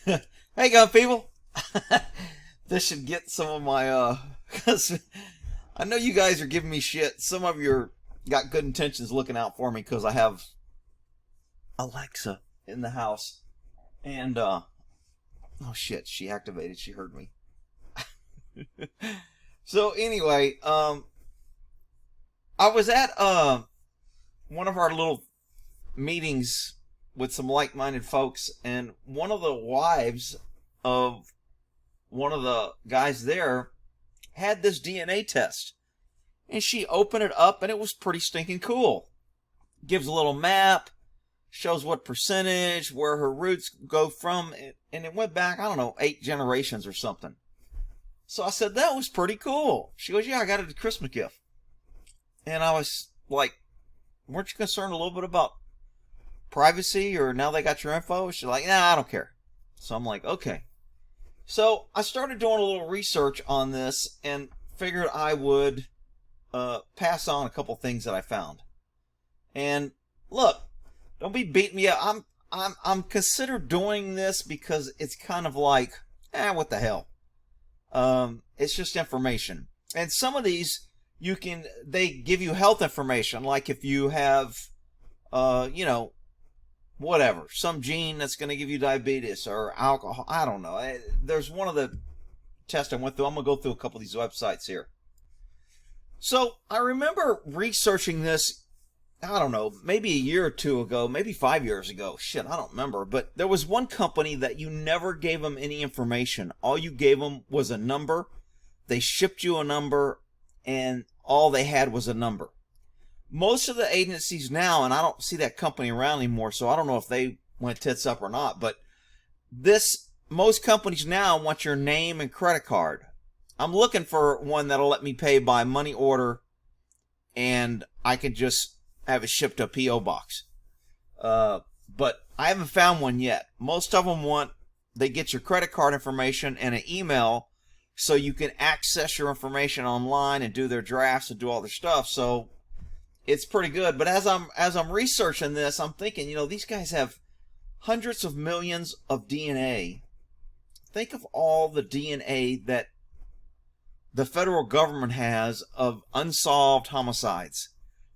Hey, gun people. This should get some of my cause I know you guys are giving me shit. Some of you got good intentions looking out for me because I have Alexa in the house. And oh shit, she activated. She heard me. So anyway, I was at one of our little meetings with some like-minded folks, and one of the wives of one of the guys there had this DNA test, and she opened it up, and it was pretty stinking cool. Gives a little map, shows what percentage, where her roots go from, and it went back, I don't know, 8 generations or something. So I said, that was pretty cool. She goes, yeah, I got it as a Christmas gift. And I was like, weren't you concerned a little bit about privacy, or now they got your info? She's like, nah, I don't care. So I'm like, okay. So I started doing a little research on this and figured I would pass on a couple things that I found. And look, don't be beating me up. I'm considered doing this because it's kind of like, what the hell? It's just information. And some of these they give you health information, like if you have, whatever, some gene that's going to give you diabetes or alcohol. I don't know. There's one of the tests I went through. I'm going to go through a couple of these websites here. So I remember researching this, I don't know, maybe a year or two ago, maybe 5 years ago. Shit, I don't remember. But there was one company that you never gave them any information. All you gave them was a number. They shipped you a number, and all they had was a number. Most of the agencies now, and I don't see that company around anymore, so I don't know if they went tits up or not, but most companies now want your name and credit card. I'm looking for one that'll let me pay by money order, and I can just have it shipped to a P.O. box. But I haven't found one yet. Most of them they get your credit card information and an email so you can access your information online and do their drafts and do all their stuff. So it's pretty good. But as I'm researching this, I'm thinking, these guys have hundreds of millions of DNA. Think of all the DNA that the federal government has of unsolved homicides,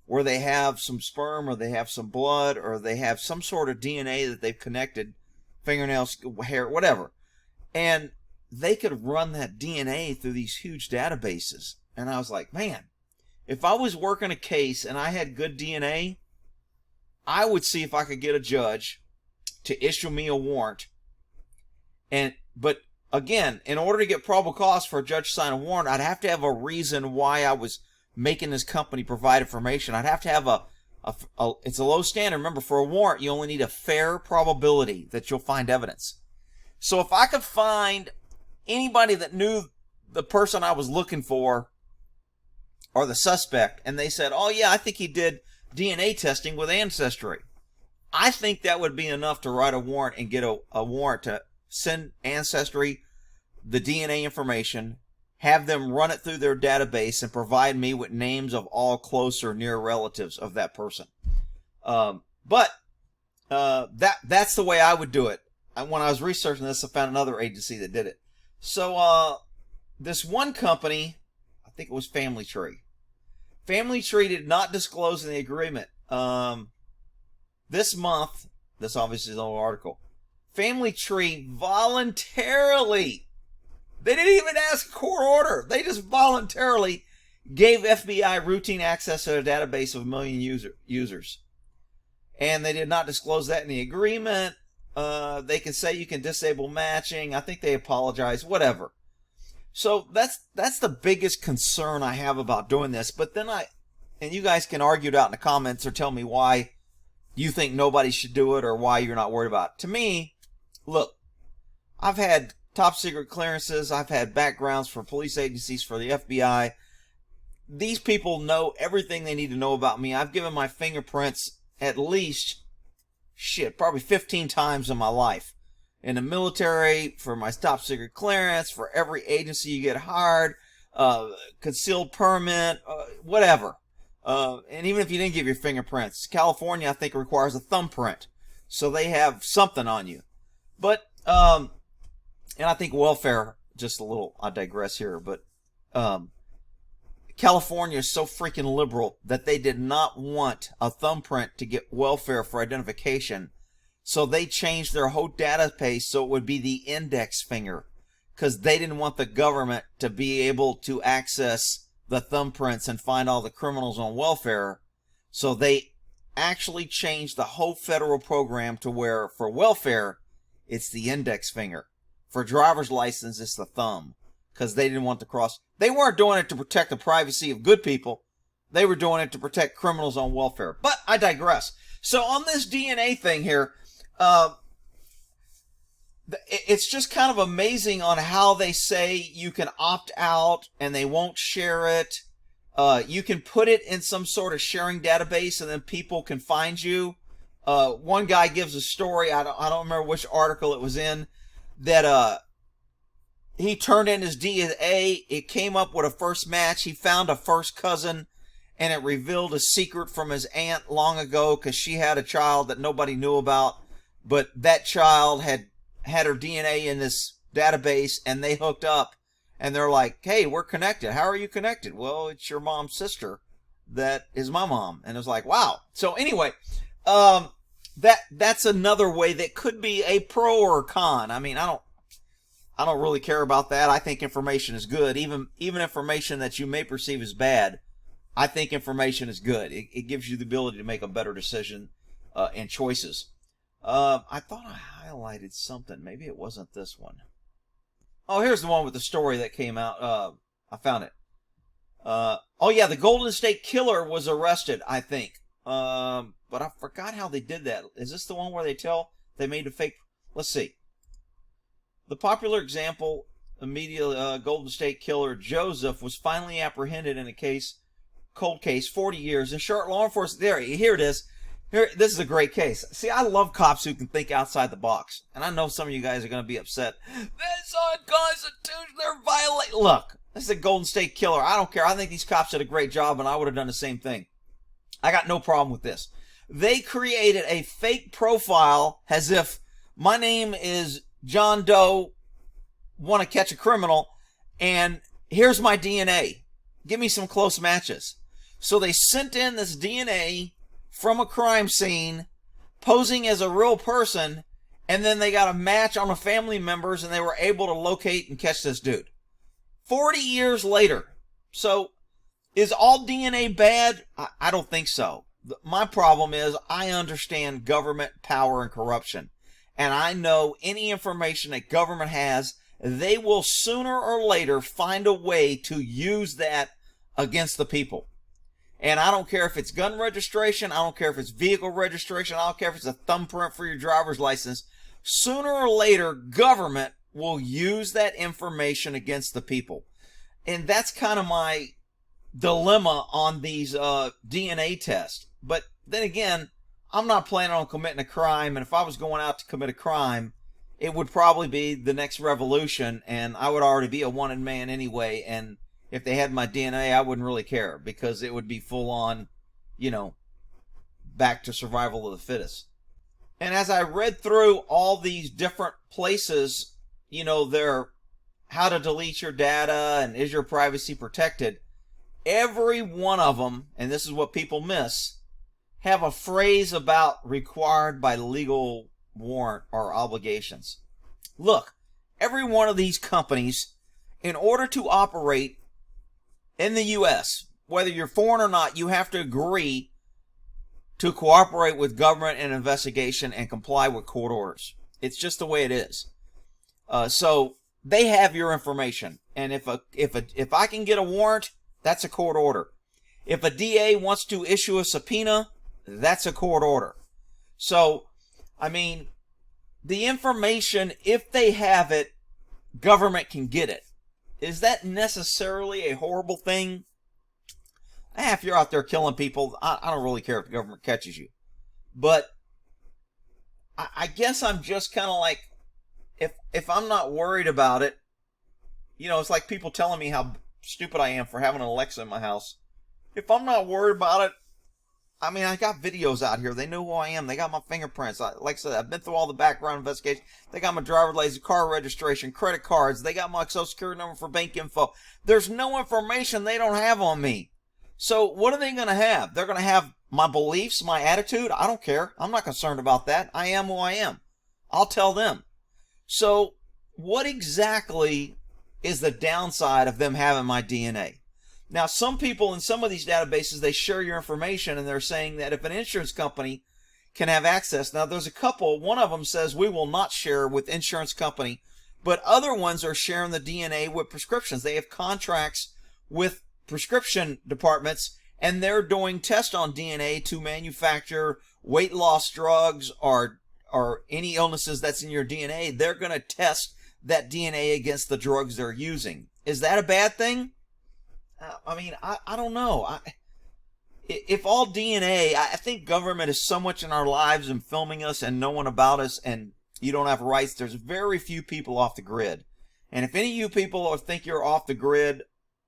where they have some sperm, or they have some blood, or they have some sort of DNA that they've connected, fingernails, hair, whatever. And they could run that DNA through these huge databases. And I was like, man, if I was working a case and I had good DNA, I would see if I could get a judge to issue me a warrant. But again, in order to get probable cause for a judge to sign a warrant, I'd have to have a reason why I was making this company provide information. I'd have to have it's a low standard. Remember, for a warrant, you only need a fair probability that you'll find evidence. So if I could find anybody that knew the person I was looking for, or the suspect, and they said, oh yeah, I think he did DNA testing with Ancestry, I think that would be enough to write a warrant and get a warrant to send Ancestry the DNA information, have them run it through their database, and provide me with names of all close or near relatives of that person. But that's the way I would do it. When I was researching this, I found another agency that did it. So this one company, I think it was Family Tree. Family Tree did not disclose in the agreement. This month, this obviously is an old article, Family Tree voluntarily, they didn't even ask a court order, they just voluntarily gave FBI routine access to a database of 1 million users. And they did not disclose that in the agreement. They can say you can disable matching. I think they apologize, whatever. So that's the biggest concern I have about doing this. But then and you guys can argue it out in the comments or tell me why you think nobody should do it or why you're not worried about it. To me, look, I've had top secret clearances. I've had backgrounds for police agencies, for the FBI. These people know everything they need to know about me. I've given my fingerprints at least, probably 15 times in my life. In the military, for my top secret clearance, for every agency you get hired, concealed permit, whatever. And even if you didn't give your fingerprints, California, I think, requires a thumbprint. So they have something on you. But Um, and I think welfare, just a little, I digress here, but um, California is so freaking liberal that they did not want a thumbprint to get welfare for identification. So they changed their whole database so it would be the index finger, because they didn't want the government to be able to access the thumbprints and find all the criminals on welfare. So they actually changed the whole federal program to where for welfare, it's the index finger. For driver's license, it's the thumb, because they didn't want to cross. They weren't doing it to protect the privacy of good people. They were doing it to protect criminals on welfare. But I digress. So on this DNA thing here, it's just kind of amazing on how they say you can opt out and they won't share it. You can put it in some sort of sharing database and then people can find you. One guy gives a story, I don't remember which article it was in, that he turned in his DNA, it came up with a first match, he found a first cousin, and it revealed a secret from his aunt long ago because she had a child that nobody knew about, but that child had her DNA in this database, and they hooked up, and they're like, hey, we're connected. How are you connected? Well, it's your mom's sister that is my mom. And it was like, wow. So anyway, that's another way that could be a pro or a con. I mean, I don't really care about that. I think information is good. Even information that you may perceive as bad, I think information is good. It gives you the ability to make a better decision and choices. I thought I highlighted something. Maybe it wasn't this one. Oh, here's the one with the story that came out. I found it. Oh yeah, the Golden State Killer was arrested, I think. But I forgot how they did that. Is this the one where they made a fake? Let's see. The popular example, immediate Golden State Killer Joseph was finally apprehended in a cold case, 40 years. In short, law enforcement, here it is. This is a great case. See, I love cops who can think outside the box. And I know some of you guys are going to be upset. That's unconstitutional. They're violating. Look, this is a Golden State Killer. I don't care. I think these cops did a great job, and I would have done the same thing. I got no problem with this. They created a fake profile as if my name is John Doe, want to catch a criminal, and here's my DNA. Give me some close matches. So they sent in this DNA from a crime scene, posing as a real person, and then they got a match on the family members, and they were able to locate and catch this dude. 40 years later. So, is all DNA bad? I don't think so. My problem is I understand government power and corruption. And I know any information that government has, they will sooner or later find a way to use that against the people. And I don't care if it's gun registration, I don't care if it's vehicle registration, I don't care if it's a thumbprint for your driver's license. Sooner or later, government will use that information against the people. And that's kind of my dilemma on these DNA tests. But then again, I'm not planning on committing a crime, and if I was going out to commit a crime, it would probably be the next revolution, and I would already be a wanted man anyway, and if they had my DNA, I wouldn't really care, because it would be full on, back to survival of the fittest. And as I read through all these different places, they're how to delete your data and is your privacy protected, every one of them, and this is what people miss, have a phrase about required by legal warrant or obligations. Look, every one of these companies, in order to operate in the U.S., whether you're foreign or not, you have to agree to cooperate with government and investigation and comply with court orders. It's just the way it is. So they have your information, and if I can get a warrant, that's a court order. If a DA wants to issue a subpoena, that's a court order. So, I mean, the information, if they have it, government can get it. Is that necessarily a horrible thing? If you're out there killing people, I don't really care if the government catches you. But I guess I'm just kind of like, if I'm not worried about it, it's like people telling me how stupid I am for having an Alexa in my house. If I'm not worried about it, I mean, I got videos out here. They know who I am. They got my fingerprints. Like I said, I've been through all the background investigation. They got my driver's license, car registration, credit cards. They got my social security number for bank info. There's no information they don't have on me. So what are they going to have? They're going to have my beliefs, my attitude. I don't care. I'm not concerned about that. I am who I am. I'll tell them. So what exactly is the downside of them having my DNA? Now, some people in some of these databases, they share your information, and they're saying that if an insurance company can have access. Now, there's a couple. One of them says we will not share with insurance company, but other ones are sharing the DNA with prescriptions. They have contracts with prescription departments, and they're doing tests on DNA to manufacture weight loss drugs or any illnesses that's in your DNA. They're going to test that DNA against the drugs they're using. Is that a bad thing? I mean, I don't know. If all DNA, I think government is so much in our lives and filming us and knowing about us, and you don't have rights. There's very few people off the grid. And if any of you people think you're off the grid,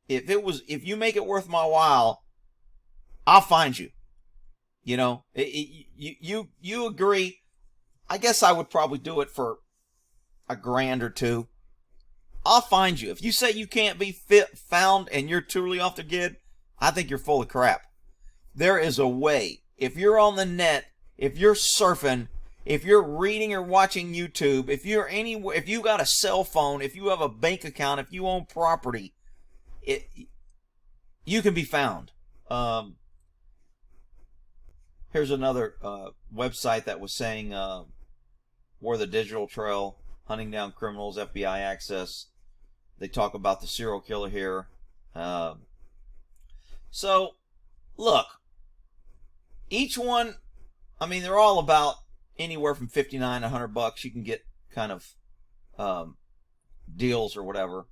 if you make it worth my while, I'll find you. You know, you agree. I guess I would probably do it for $1,000 or $2,000. I'll find you. If you say you can't be found and you're truly off the grid, I think you're full of crap. There is a way. If you're on the net, if you're surfing, if you're reading or watching YouTube, if you got a cell phone, if you have a bank account, if you own property, you can be found. Here's another website that was saying where the digital trail, hunting down criminals, FBI access. They talk about the serial killer here. So, look, each one, I mean, they're all about anywhere from $59 to $100. You can get kind of deals or whatever.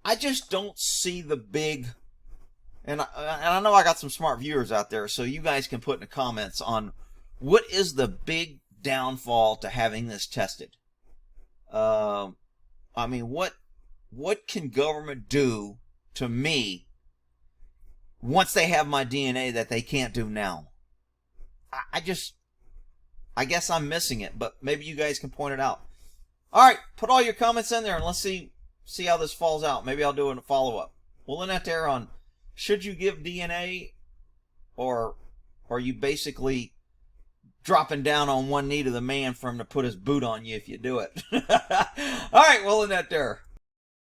I just don't see the big, and I know I got some smart viewers out there, so you guys can put in the comments on what is the big downfall to having this tested. I mean, what can government do to me once they have my DNA that they can't do now? I guess I'm missing it, but maybe you guys can point it out. All right, put all your comments in there and let's see how this falls out. Maybe I'll do a follow-up. We'll end that there on should you give DNA, or are you basically dropping down on one knee to the man for him to put his boot on you if you do it? All right, we'll end that there.